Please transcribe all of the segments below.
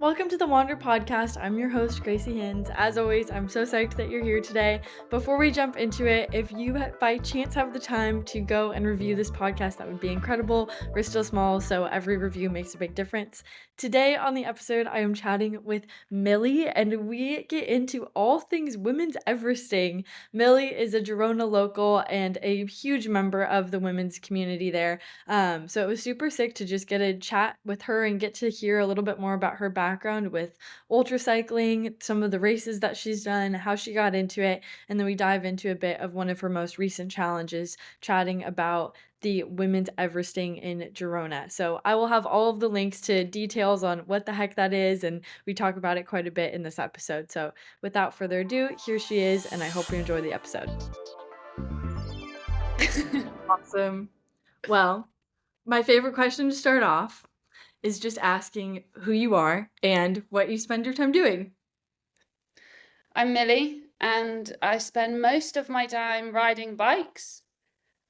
Welcome to the Wander Podcast. I'm your host, Gracie Hins. As always, I'm so psyched that you're here today. Before we jump into it, if you by chance have the time to go and review this podcast, that would be incredible. We're still small, so every review makes a big difference. Today on the episode, I am chatting with Millie, and we get into all things women's Everesting. Millie is a Girona local and a huge member of the women's community there. So it was super sick to just get a chat with her and get to hear a little bit more about her background with ultra cycling, some of the races that she's done, how she got into it, and then we dive into a bit of one of her most recent challenges, chatting about the women's Everesting in Girona. So I will have all of the links to details on what the heck that is, and we talk about it quite a bit in this episode. So without further ado, here she is, and I hope you enjoy the episode. Awesome. Well, my favorite question to start off is just asking who you are and what you spend your time doing. I'm Millie, and I spend most of my time riding bikes,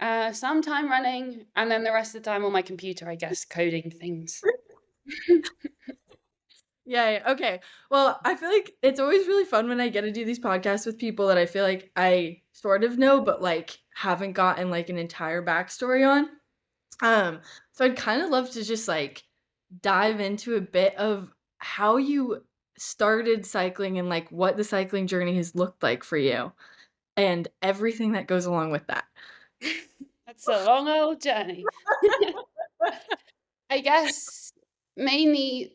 some time running, and then the rest of the time on my computer, I guess, coding things. Yay. Okay. Well, I feel like it's always really fun when I get to do these podcasts with people that I feel like I sort of know, but like haven't gotten like an entire backstory on. So I'd kind of love to just like dive into a bit of how you started cycling and like what the cycling journey has looked like for you and everything that goes along with that. That's a long old journey. I guess mainly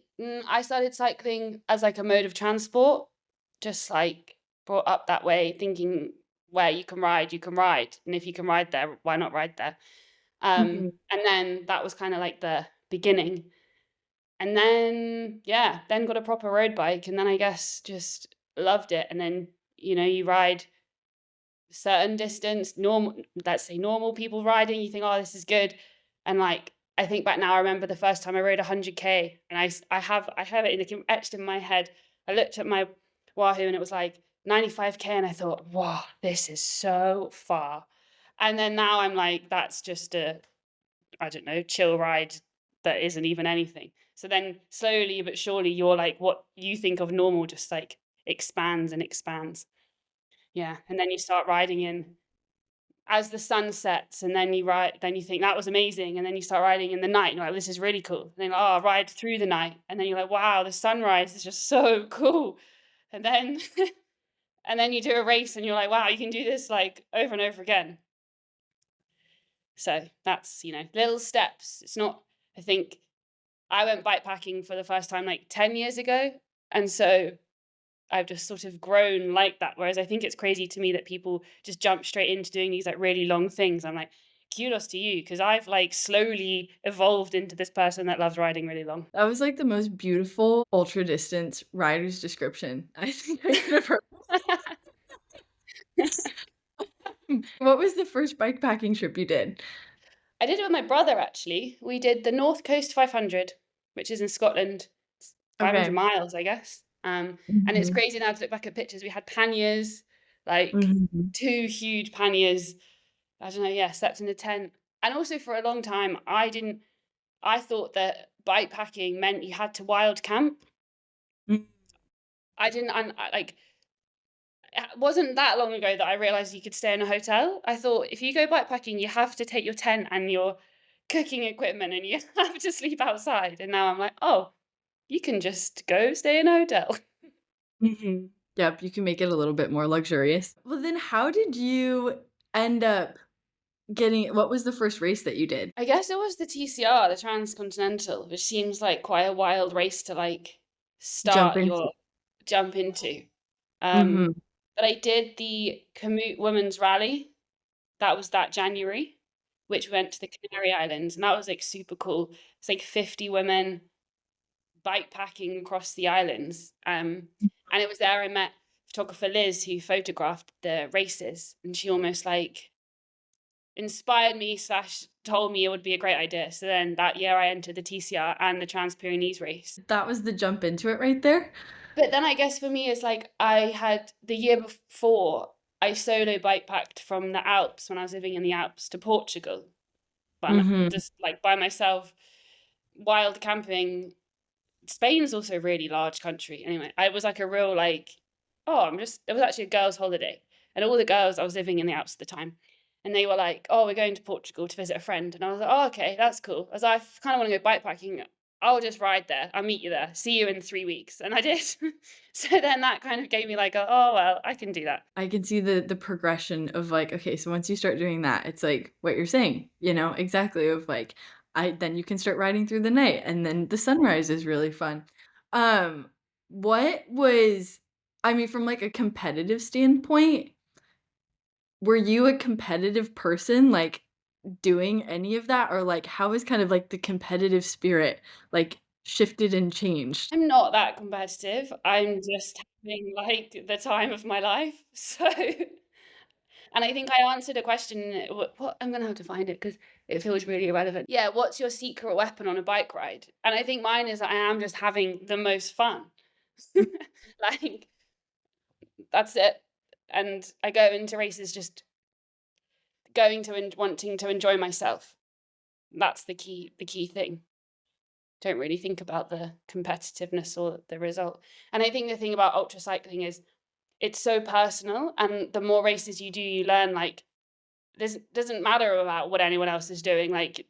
I started cycling as like a mode of transport, just like brought up that way, thinking where you can ride, you can ride. And if you can ride there, why not ride there? Mhm. And then that was kind of like the beginning. And then, yeah, then got a proper road bike, and then I guess just loved it. And then, you ride a certain distance, normal, let's say normal people riding, you think, oh, this is good. And like, I think back now, I remember the first time I rode 100K, and I have it etched in my head. I looked at my Wahoo and it was like 95K, and I thought, wow, this is so far. And then now I'm like, that's just I don't know, chill ride that isn't even anything. So then slowly but surely you're like what you think of normal just like expands and expands. Yeah. And then you start riding in as the sun sets, and then you ride, then you think that was amazing. And then you start riding in the night. And you're like, this is really cool. And then you're like, oh, I'll ride through the night. And then you're like, wow, the sunrise is just so cool. And then and then you do a race and you're like, wow, you can do this like over and over again. So that's, little steps. It's not, I think I went bikepacking for the first time like 10 years ago. And so I've just sort of grown like that. Whereas I think it's crazy to me that people just jump straight into doing these like really long things. I'm like, kudos to you, because I've like slowly evolved into this person that loves riding really long. That was like the most beautiful ultra distance rider's description I think I could have heard. What was the first bikepacking trip you did? I did it with my brother actually. We did the North Coast 500, which is in Scotland. It's 500 Okay. miles, I guess. And it's Mhm. crazy now to look back at pictures. We had panniers, like Mhm. 2 huge panniers. I don't know, yeah, slept in a tent. And also for a long time, I thought that bikepacking meant you had to wild camp. Mm. I didn't, like, it wasn't that long ago that I realized you could stay in a hotel. I thought if you go bikepacking, you have to take your tent and your cooking equipment and you have to sleep outside. And now I'm like, oh, you can just go stay in a hotel. Mhm. Yep, you can make it a little bit more luxurious. Well, then how did you end up getting what was the first race that you did? I guess it was the TCR, the Transcontinental, which seems like quite a wild race to like Jump start into. your jump into. Um, Mhm. but I did the Commute Women's Rally. That was that January, which went to the Canary Islands, and that was like super cool. It's like 50 women bike packing across the islands. And it was there I met photographer Liz, who photographed the races, and she almost like inspired me slash told me it would be a great idea. So then that year I entered the TCR and the Trans Pyrenees race. That was the jump into it right there? But then I guess for me it's like I had the year before I solo bike packed from the Alps when I was living in the Alps to Portugal Mhm. just like by myself, wild camping Spain's also a really large country. Anyway, I was like a real like, oh, it was actually a girls' holiday. And all the girls, I was living in the Alps at the time, and they were like, oh, we're going to Portugal to visit a friend. And I was like, oh, okay, that's cool. I was like, I kind of want to go bikepacking. I'll just ride there. I'll meet you there. See you in 3 weeks. And I did. So then that kind of gave me like, oh, well, I can do that. I can see the progression of like, okay, so once you start doing that, it's like what you're saying, you know, exactly of like, then you can start riding through the night and then the sunrise is really fun. Um, what was, I mean, from like a competitive standpoint, were you a competitive person, like doing any of that? Or like, how is kind of like the competitive spirit like shifted and changed? I'm not that competitive. I'm just having like the time of my life. So, and I think I answered a question. What I'm gonna have to find it because it feels really irrelevant. Yeah, what's your secret weapon on a bike ride? And I think mine is that I am just having the most fun. Like that's it. And I go into races just going to and wanting to enjoy myself. That's the key thing. Don't really think about the competitiveness or the result. And I think the thing about ultra cycling is it's so personal, and the more races you do, you learn like this doesn't matter about what anyone else is doing. Like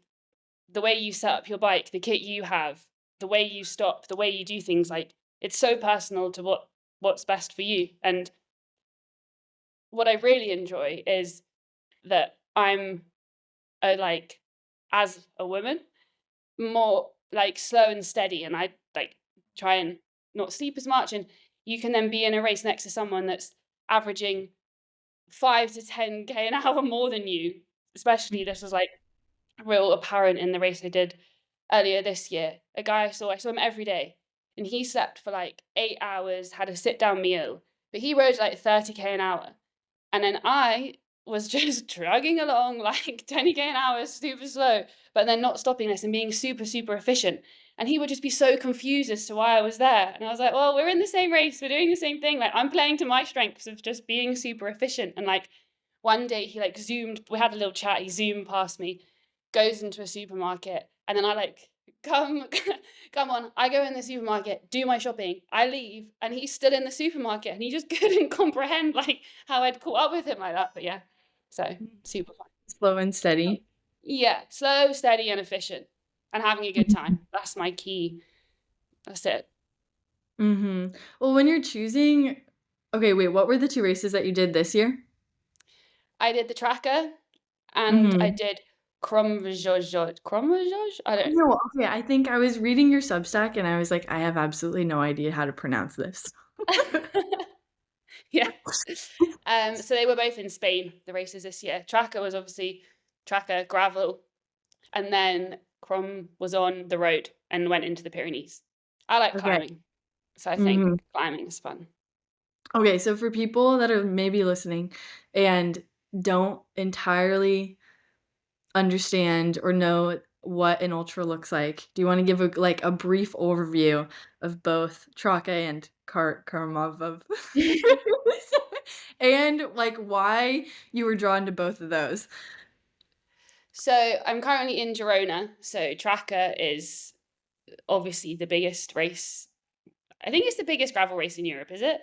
the way you set up your bike, the kit you have, the way you stop, the way you do things, like it's so personal to what's best for you. And what I really enjoy is that I'm like as a woman more like slow and steady, and I like try and not sleep as much, and you can then be in a race next to someone that's averaging 5 to 10k an hour more than you. Especially this was like real apparent in the race I did earlier this year. A guy I saw him every day, and he slept for like 8 hours, had a sit down meal, but he rode like 30k an hour. And then I was just dragging along like 20k an hour, super slow, but then not stopping this and being super, super efficient. And he would just be so confused as to why I was there. And I was like, well, we're in the same race. We're doing the same thing. Like, I'm playing to my strengths of just being super efficient. And like, one day he like zoomed, we had a little chat. He zoomed past me, goes into a supermarket. And then I like, come, come on. I go in the supermarket, do my shopping. I leave. And he's still in the supermarket. And he just couldn't comprehend like how I'd caught up with him like that. But yeah, so super fun. Slow and steady. Yeah, slow, steady, and efficient, and having a good time. That's my key. That's it. Mhm. Well, when you're choosing, okay, wait, what were the 2 races that you did this year? I did the tracker, and I Mhm. did Kromrajoj? I don't. No, okay, I think I was reading your Substack and I was like, "I have absolutely no idea how to pronounce this." Yeah. So they were both in Spain, the races this year. Tracker was obviously tracker gravel, and then Crom was on the road and went into the Pyrenees. I like Okay. climbing, so I think Mhm. climbing is fun. Okay, so for people that are maybe listening and don't entirely understand or know what an ultra looks like, do you wanna give like, a brief overview of both Traca and Karmavov? And, like, why you were drawn to both of those? So I'm currently in Girona. So Tracker is obviously the biggest race. I think it's the biggest gravel race in Europe, is it?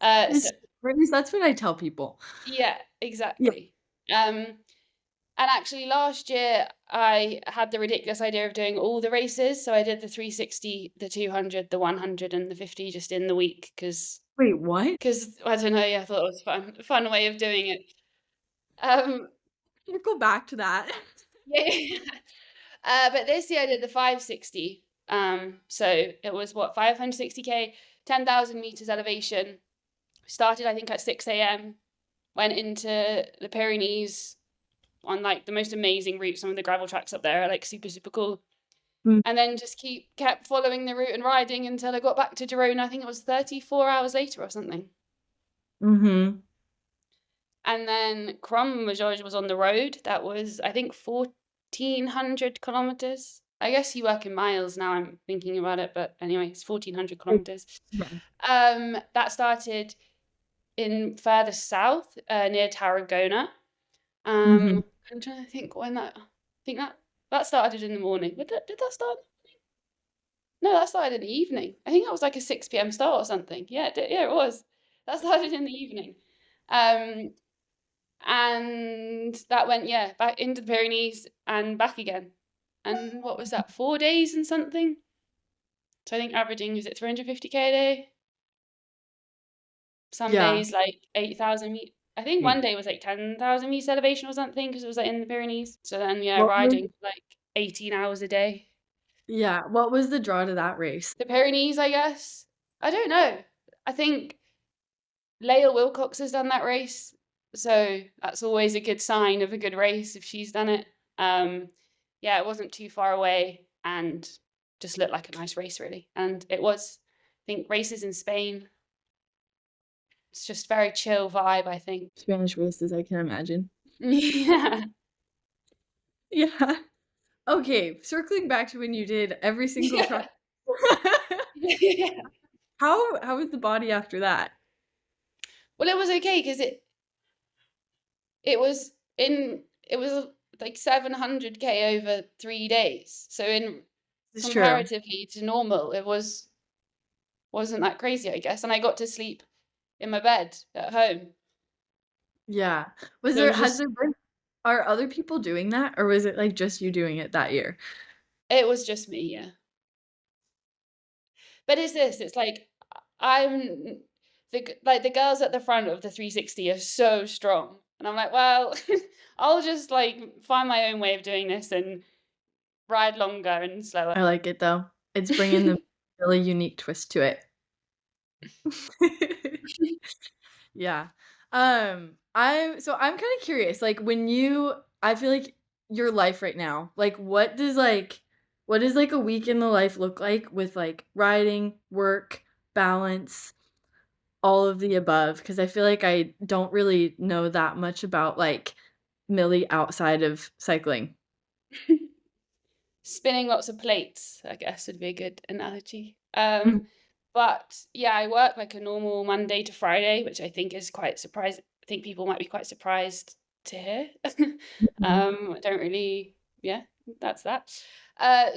So It's or at least that's what I tell people. yeah, Yeah. exactly. And actually last year I had the ridiculous idea of doing all the races. So I did the 360, the 200, the 100, and the 50 just in the week Wait, what? because I don't know. Yeah, I thought it was fun, a fun way of doing it. Um, Circle back to that. yeah. But this year I did the 560. So it was what 560k, 10,000 meters elevation. Started I think at 6 a.m. Went into the Pyrenees on like the most amazing route. Some of the gravel tracks up there are like super super cool. Mm, And then just kept following the route and riding until I got back to Girona. I think it was 34 hours later or something. mhm. And then Crom Majorge was on the road. That was I think 1,400 kilometers. I guess you work in miles now. I'm thinking about it, but anyway, it's 1,400 Like, kilometers. yeah. That started in further south, near Tarragona. Mhm. I'm trying to think when that. I think that started in the morning. Did that start? No, that started in the evening. I think that was like a 6 p.m. start or something. Yeah, yeah, it was. That started in the evening. Um, and that went, yeah, back into the Pyrenees and back again. And what was that, 4 days and something? So I think averaging, is it 350K a day? Some Yeah. days like 8,000 meters. I think one day was like 10,000 meters elevation or something because it was like in the Pyrenees. So then, yeah, What was riding for like 18 hours a day. Yeah, what was the draw to that race? The Pyrenees, I guess. I don't know. I think Lael Wilcox has done that race, so that's always a good sign of a good race if she's done it. Yeah, it wasn't too far away and just looked like a nice race, really. And it was, I think, races in Spain. It's just very chill vibe, I think. Spanish races, I can imagine. Yeah. Yeah. Okay, circling back to when you did every single Yeah. track. Yeah. How was the body after that? Well, it was okay because it was like 700K over 3 days. So in It's true. comparatively to normal, wasn't that crazy, I guess. And I got to sleep in my bed at home. Yeah. So it was Has just there been Are other people doing that, or was it, like, just you doing it that year? it was just me, yeah. But it's like I'm like the girls at the front of the 360 are so strong. And I'm like, well, I'll just like find my own way of doing this and ride longer and slower. I like it, though. It's bringing the really unique twist to it. Yeah. I'm kinda curious, like, when you I feel like your life right now, like, what does, like, a week in the life look like with, like, riding, work, balance, all of the above? Because I feel like I don't really know that much about, like, Millie outside of cycling. Spinning lots of plates, I guess would be a good analogy. Mhm, But yeah, I work like a normal Monday to Friday, which I think is quite surprising. I think people might be quite surprised to hear. mhm. I don't really, yeah, that's that.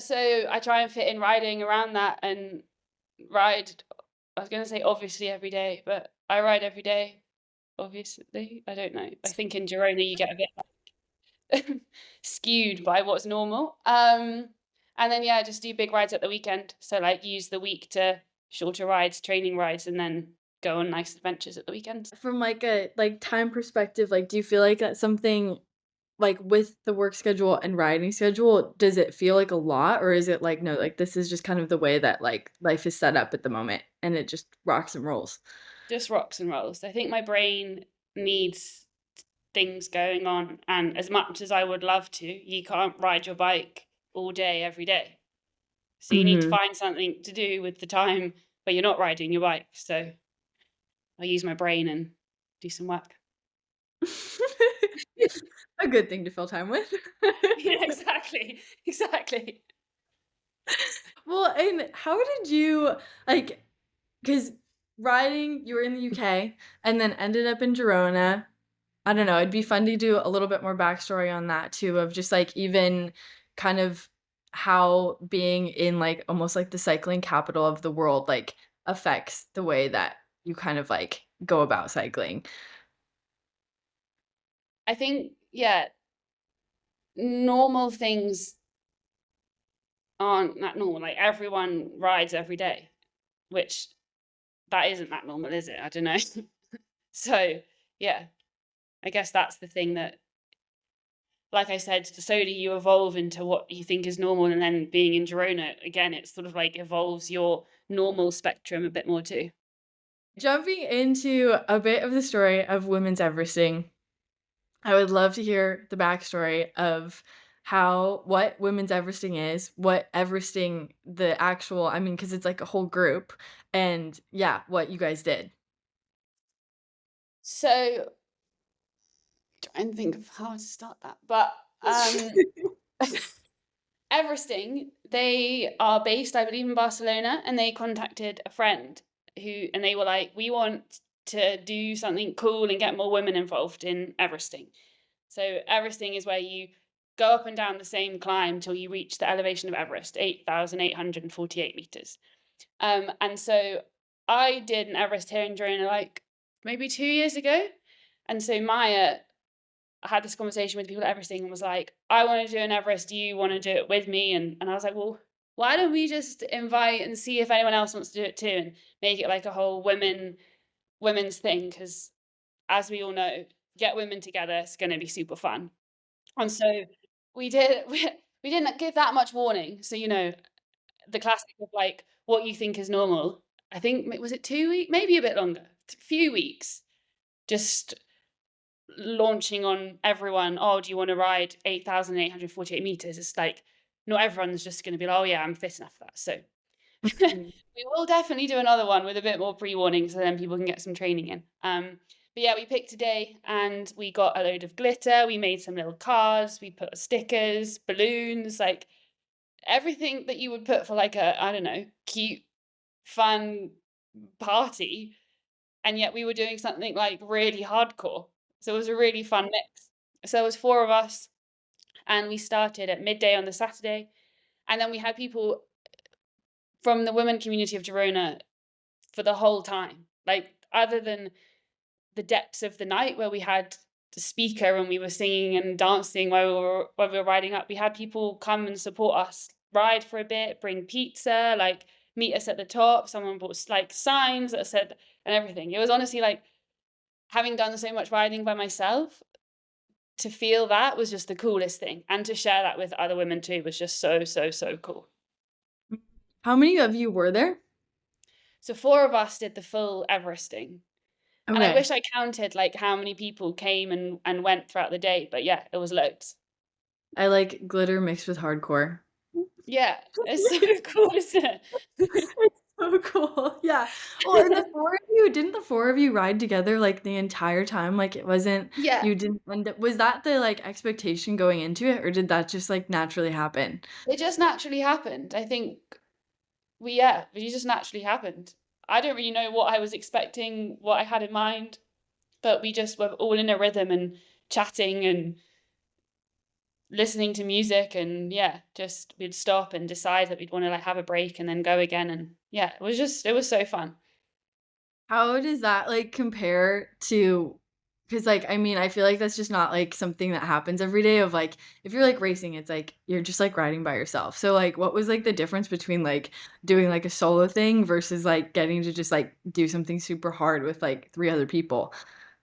So I try and fit in riding around that and ride. I was going to say obviously every day, but I ride every day. Obviously, I don't know. I think in Girona you get a bit skewed by what's normal. And then yeah, just do big rides at the weekend. So like use the week to shorter rides, training rides, and then go on nice adventures at the weekends. From, like, a, like, time perspective, like, do you feel like that's something like, with the work schedule and riding schedule, does it feel like a lot, or is it like, no, like, this is just kind of the way that, like, life is set up at the moment, and it just rocks and rolls? Just rocks and rolls. I think my brain needs things going on, and as much as I would love to, you can't ride your bike all day every day. So you need to Mhm. find something to do with the time where you're not riding your bike. So I use my brain and do some work. A good thing to fill time with. Yeah, exactly. Exactly. Well, and how did you like? Because riding, you were in the UK and then ended up in Girona. I don't know, it'd be fun to do a little bit more backstory on that too, of just, like, even kind of how being in, like, almost like the cycling capital of the world, like, affects the way that you kind of, like, go about cycling. I think, yeah, normal things aren't that normal. Like everyone rides every day, which that isn't that normal, is it? I don't know. So, yeah, I guess that's the thing that, like I said, slowly you evolve into what you think is normal. And then being in Girona, again, it sort of like evolves your normal spectrum a bit more too. Jumping into a bit of the story of women's Everesting, I would love to hear the backstory of what women's Everesting is, what Everesting the actual I mean, because it's like a whole group, and yeah, what you guys did. So, trying to think of how to start that. But Everesting, they are based, I believe, in Barcelona, and they contacted a friend and they were like, we want to do something cool and get more women involved in Everesting. So Everesting is where you go up and down the same climb till you reach the elevation of Everest, 8,848 meters. And so I did an Everest here in Girona like maybe 2 years ago. And so Maya had this conversation with people at Everesting and was like, I want to do an Everest. Do you want to do it with me? And I was like, well, why don't we just invite and see if anyone else wants to do it too and make it like a whole women's thing? Because as we all know, get women together, it's going to be super fun. And so we did. We didn't give that much warning. So, the classic of like what you think is normal. I think, was it 2 weeks? Maybe a bit longer, a few weeks. Just launching on everyone. Oh, do you want to ride 8,848 meters? It's like, not everyone's just going to be like, oh yeah, I'm fit enough for that. So we will definitely do another one with a bit more pre-warning so then people can get some training in. But yeah, we picked a day and we got a load of glitter. We made some little cards. We put stickers, balloons, like everything that you would put for like a, I don't know, cute, fun party. And yet we were doing something like really hardcore. So it was a really fun mix. So there was 4 of us and we started at midday on the Saturday. And then we had people from the women community of Girona for the whole time. Like, other than the depths of the night where we had the speaker and we were singing and dancing while we were riding up, we had people come and support us, ride for a bit, bring pizza, like meet us at the top. Someone brought like signs that said, and everything. It was honestly like, having done so much riding by myself, to feel that was just the coolest thing. And to share that with other women too was just so, so, so cool. How many of you were there? So 4 of us did the full Everesting. And I Okay. wish I counted like how many people came and went throughout the day, but yeah, it was loads. I like glitter mixed with hardcore. Yeah, it's so cool, isn't it? It's so cool. Yeah. Well, and didn't the 4 of you ride together like the entire time? Like it wasn't, Yeah, you didn't end up, was that the like expectation going into it, or did that just like naturally happen? it just naturally happened. I think it just naturally happened. I don't really know what I was expecting, what I had in mind, but we just were all in a rhythm and chatting and listening to music, and yeah, just we'd stop and decide that we'd want to like have a break and then go again, and yeah, it was so fun. How does that like compare to, because like I mean I feel like that's just not like something that happens every day of like if you're like racing it's like you're just like riding by yourself. So like what was like the difference between like doing like a solo thing versus like getting to just like do something super hard with like 3 other people?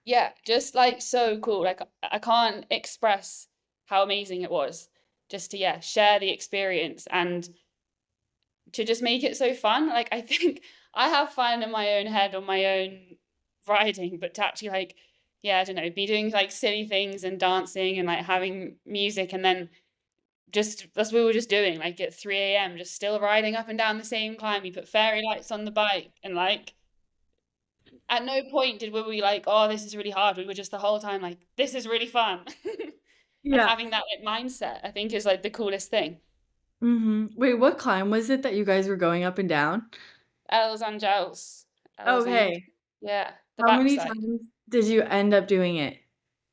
Yeah, just like so cool. Like I can't express how amazing it was just to share the experience and to just make it so fun. Like I think I have fun in my own head on my own riding, but to actually like I don't know, be doing like silly things and dancing and like having music, and then just that's what we were just doing, like at 3 a.m. just still riding up and down the same climb. We put fairy lights on the bike, and like at no point did we like, oh, this is really hard. We were just the whole time like, this is really fun. And Yeah. having that like mindset, I think, is like the coolest thing. Wait, what climb was it that you guys were going up and down? Els Angels. Els Angels. Okay. Yeah, the How many backside. times did you end up doing it?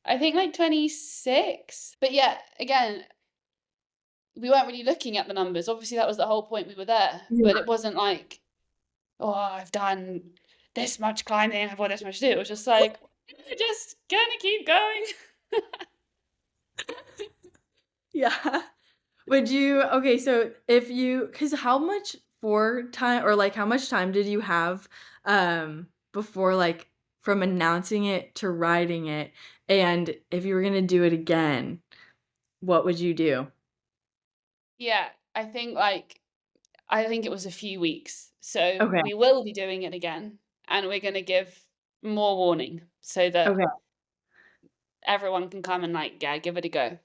I think like 26. But yeah, again, we weren't really looking at the numbers. Obviously, that was the whole point we were there. But Yeah. it wasn't like, oh, I've done this much climbing, I've got this much to do. It was just like, we're just gonna keep going. Yeah. Would you okay, so if you, because how much for time or like how much time did you have before like from announcing it to writing it? And if you were gonna do it again, what would you do? Yeah, I think it was a few weeks. So Okay. we will be doing it again, and we're going to give more warning so that Okay. everyone can come and like give it a go.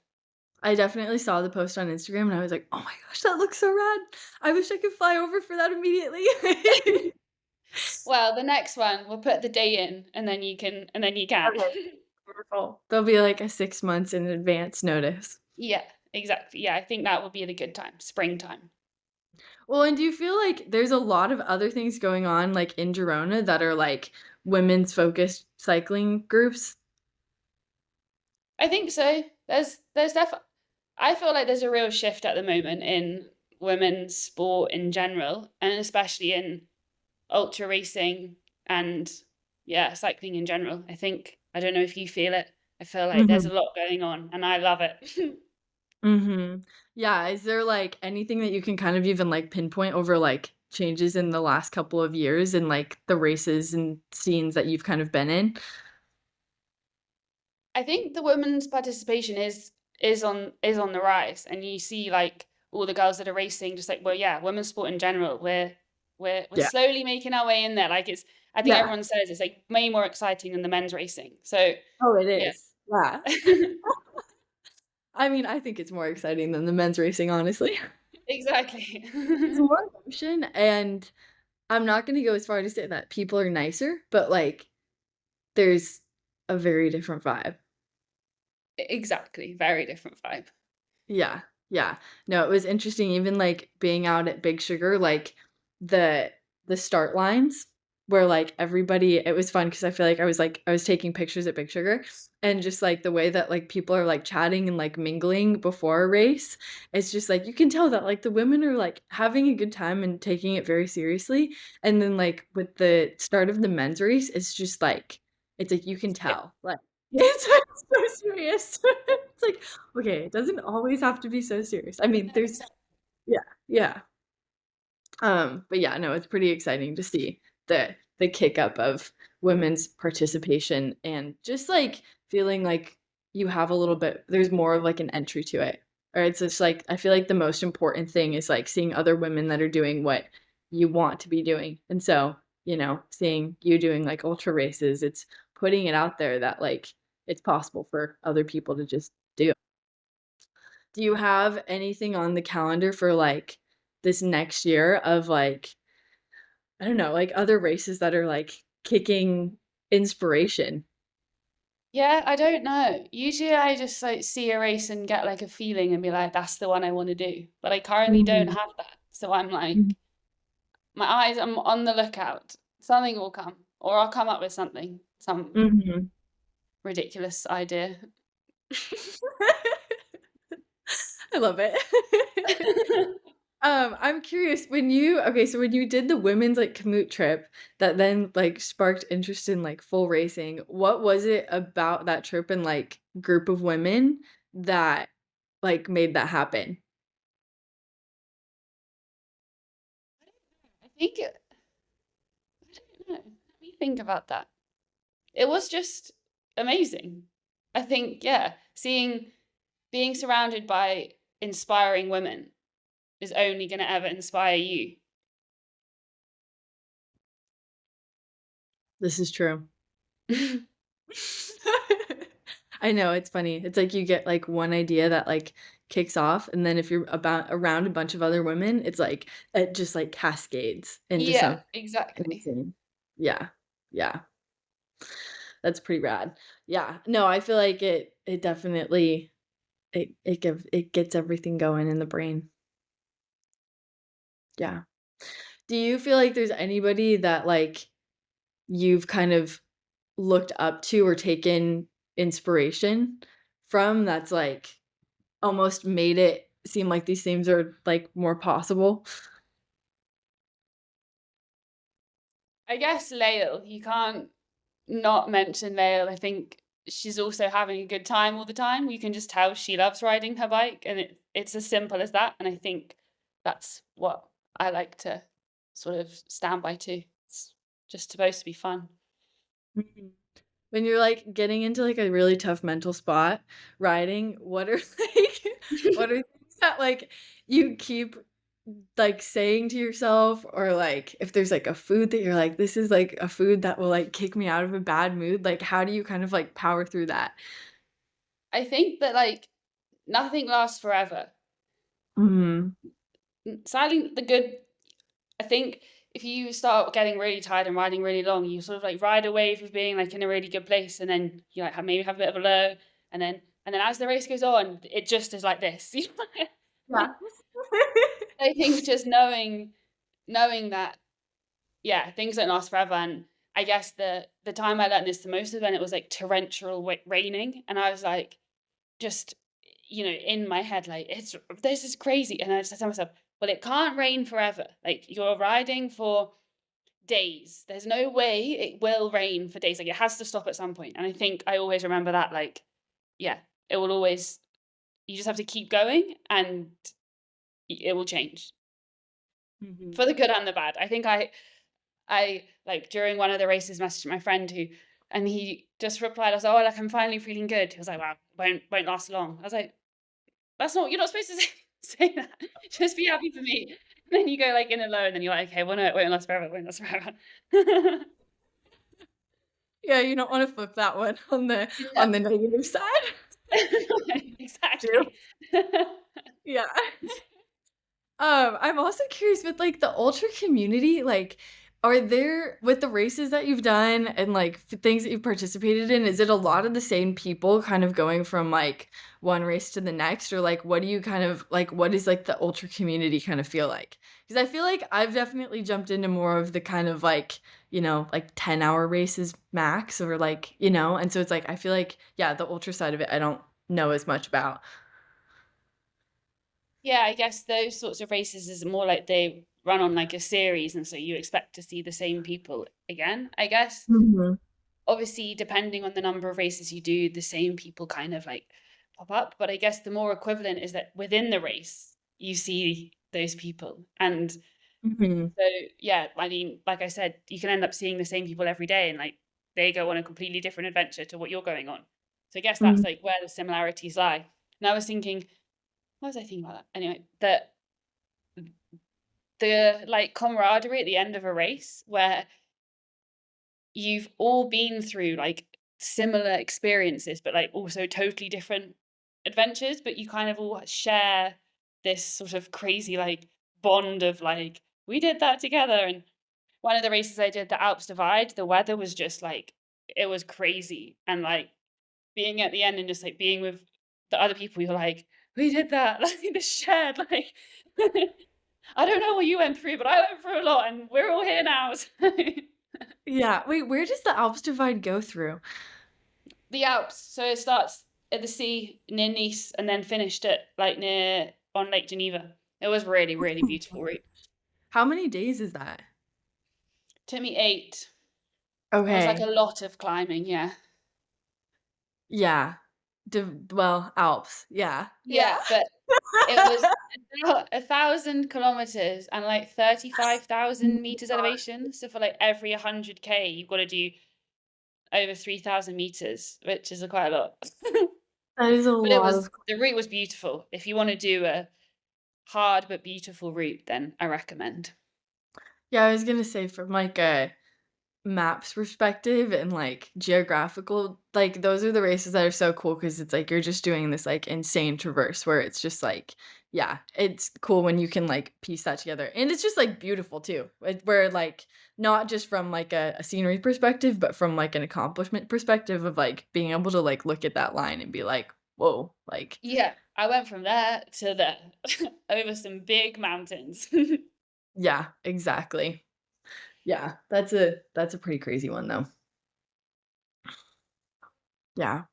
I definitely saw the post on Instagram and I was like, oh my gosh, that looks so rad. I wish I could fly over for that immediately. Well, the next one we'll put the day in, and then you can, Okay. Wonderful. There'll be like a 6 months in advance notice. Yeah, exactly. Yeah, I think that would be the good time, springtime. Well, and do you feel like there's a lot of other things going on, like, in Girona that are, like, women's focused cycling groups? I think so. There's definitely. I feel like there's a real shift at the moment in women's sport in general, and especially in ultra racing and yeah, cycling in general. I think, I don't know if you feel it. I feel like there's a Mhm. lot going on and I love it. Mhm. Yeah, is there, like, anything that you can kind of even, like, pinpoint over, like, changes in the last couple of years in, like, the races and scenes that you've kind of been in? I think the women's participation is on the rise, and you see like all the girls that are racing, just like, well, yeah, women's sport in general, we're Yeah. slowly making our way in there. Like it's, I think Yeah. everyone says it's like way more exciting than the men's racing. So Oh, it yeah, is. Yeah. I mean, I think it's more exciting than the men's racing, honestly. exactly. There's more emotion, and I'm not gonna go as far to say that people are nicer, but, like, there's a very different vibe. Exactly, very different vibe. Yeah, yeah. No, it was interesting even, like, being out at Big Sugar, like, the the start lines where, like, everybody it was fun because I feel like, I was taking pictures at Big Sugar, and just, like, the way that, like, people are, like, chatting and, like, mingling before a race, it's just, like, you can tell that, like, the women are, like, having a good time and taking it very seriously, and then, like, with the start of the men's race, it's like, you can Yeah. tell, like, it's, like, so serious. It's like, okay, it doesn't always have to be so serious. I mean, there's yeah, yeah. But yeah, no, it's pretty exciting to see the kick up of women's participation and just, like, feeling like you have a little bit there's more of, like, an entry to it. Or it's just, like, I feel like the most important thing is, like, seeing other women that are doing what you want to be doing. And so, seeing you doing, like, ultra races, it's putting it out there that, like, it's possible for other people to just do. Do you have anything on the calendar for, like, this next year of, like, I don't know, like, other races that are, like, kicking inspiration? Yeah, I don't know. Usually I just like see a race and get like a feeling and be like, that's the one I want to do. But I currently don't Mhm. have that. So I'm Mhm. like, I'm on the lookout. Something will come, or I'll come up with something, some Mhm. ridiculous idea. I love it. I'm curious, so when you did the women's, like, commute trip that then, like, sparked interest in, like, full racing, what was it about that trip and, like, group of women that, like, made that happen? I think, I don't know. Let me think about that. It was just amazing. I think, yeah, being surrounded by inspiring women is only going to ever inspire you. This is true. I know, it's funny. It's like you get, like, one idea that, like, kicks off, and then if you're about around a bunch of other women, it's like it just, like, cascades into Yeah, something exactly. insane. Yeah. Yeah. That's pretty rad. Yeah. No, I feel like it definitely it gets everything going in the brain. Yeah. Do you feel like there's anybody that, like, you've kind of looked up to or taken inspiration from that's, like, almost made it seem like these things are, like, more possible? I guess Lael, you can't not mention Lael. I think she's also having a good time all the time. You can just tell she loves riding her bike, and it's as simple as that. And I think that's what I like to sort of stand by too. It's just supposed to be fun. Mhm. When you're, like, getting into, like, a really tough mental spot riding, what are, like what are things that, like, you keep, like, saying to yourself or, like, if there's, like, a food that you're like, "This is, like, a food that will, like, kick me out of a bad mood," like, how do you kind of, like, power through that? I think that like nothing lasts forever. Mhm. Sadly, the good. I think if you start getting really tired and riding really long, you sort of like ride a wave of being like in a really good place, and then you like maybe have a bit of a low, and then as the race goes on, it just is like this. Yeah. I think just knowing that yeah, things don't last forever, and I guess the time I learned this the most is when it was like torrential raining, and I was like, just in my head, like, this is crazy. And I just tell myself, well, it can't rain forever. Like, you're riding for days. There's no way it will rain for days. Like, it has to stop at some point. And I think I always remember that, like, yeah, it will always, you just have to keep going and it will change Mhm. for the good and the bad. I think I like during one of the races messaged my friend and he just replied, I was like, oh, like I'm finally feeling good. He was like, wow, won't last long. I was like, you're not supposed to say that. Just be happy for me. And then you go like in a low and then you're like, okay, well, no, it won't last forever, it won't last forever. Yeah, you don't wanna flip that one Yeah. on the negative side. True. Exactly. Yeah. I'm also curious with, like, the ultra community, like, are there with the races that you've done and, like, things that you've participated in, is it a lot of the same people kind of going from, like, one race to the next? Or, like, what do you kind of like, what is, like, the ultra community kind of feel like? Because I feel like I've definitely jumped into more of the kind of, like, like, 10-hour races max or, like, and so it's like, I feel like, yeah, the ultra side of it, I don't know as much about. Yeah, I guess those sorts of races is more like they run on like a series, and so you expect to see the same people again, I guess. Mhm. Obviously, depending on the number of races you do, the same people kind of like pop up. But I guess the more equivalent is that within the race, you see those people. And Mhm. so, yeah, I mean, like I said, you can end up seeing the same people every day and like they go on a completely different adventure to what you're going on. So I guess that's Mhm. like where the similarities lie. And I was thinking, what was I thinking about that? Anyway, that the like camaraderie at the end of a race where you've all been through like similar experiences, but like also totally different adventures, but you kind of all share this sort of crazy like bond of like, we did that together. And one of the races I did, the Alps Divide, the weather was just like, it was crazy. And like being at the end and just like being with the other people, you're like, we did that, like this shared, like, I don't know what you went through, but I went through a lot and we're all here now. Yeah. Wait, where does the Alps divide go through? The Alps. So it starts at the sea near Nice and then finished at like near on Lake Geneva. It was really, really Oh, beautiful route. how many days is that? Took me 8. It was like a Okay. lot of climbing, yeah. Yeah. Well, Alps. Yeah. Yeah. Yeah, but it was 1,000 kilometers and like Oh 35,000 my meters god. elevation. So for like every 100K, you've got to do over 3,000 meters, which is quite a lot. That is a But it lot was of the route was beautiful. If you want to do a hard but beautiful route, then I recommend. yeah, I was gonna say from, like, a maps perspective and, like, geographical like, those are the races that are so cool because it's like you're just doing this, like, insane traverse where it's just like yeah, it's cool when you can, like, piece that together, and it's just, like, beautiful too, where, like, not just from, like, a scenery perspective, but from, like, an accomplishment perspective of, like, being able to, like, look at that line and be like, "Whoa," like Yeah, I went from there to there over some big mountains. yeah, exactly. Yeah, that's a pretty crazy one, though. Yeah.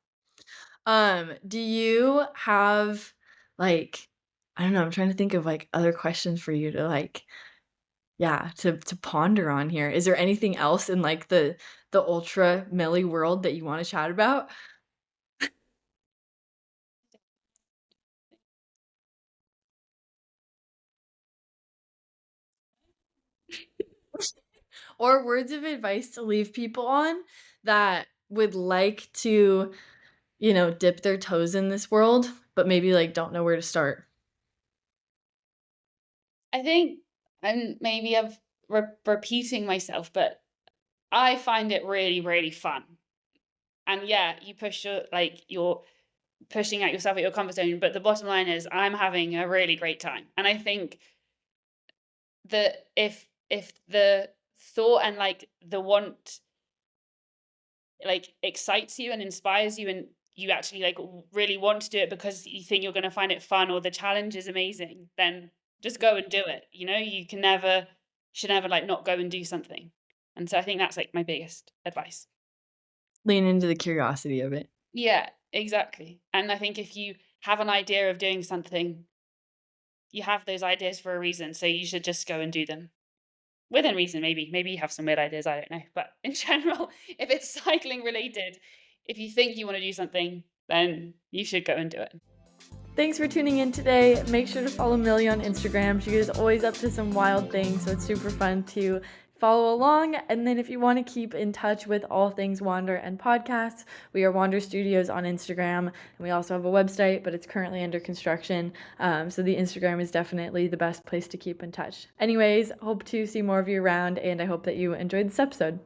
Do you have like I don't know, I'm trying to think of like other questions for you to like yeah, to ponder on here. Is there anything else in like the ultra Millie world that you want to chat about? Or words of advice to leave people on that would like to, dip their toes in this world, but maybe like don't know where to start? I think maybe I'm repeating myself, but I find it really, really fun. And yeah, you're pushing out yourself at your comfort zone, but the bottom line is I'm having a really great time. And I think that if the thought and like the want like excites you and inspires you and you actually like really want to do it because you think you're going to find it fun or the challenge is amazing, then just go and do it. You can never should never like not go and do something. And so I think that's like my biggest advice. Lean into the curiosity of it. Yeah, exactly. And I think if you have an idea of doing something, you have those ideas for a reason, so you should just go and do them. Within reason, maybe. Maybe you have some weird ideas, I don't know. But in general, if it's cycling related, if you think you want to do something, then you should go and do it. Thanks for tuning in today. Make sure to follow Millie on Instagram. She is always up to some wild things, so it's super fun to follow along. And then if you want to keep in touch with all things Wander and podcasts, we are Wander Studios on Instagram, and we also have a website, but it's currently under construction. So the Instagram is definitely the best place to keep in touch. Anyways, hope to see more of you around, and I hope that you enjoyed this episode.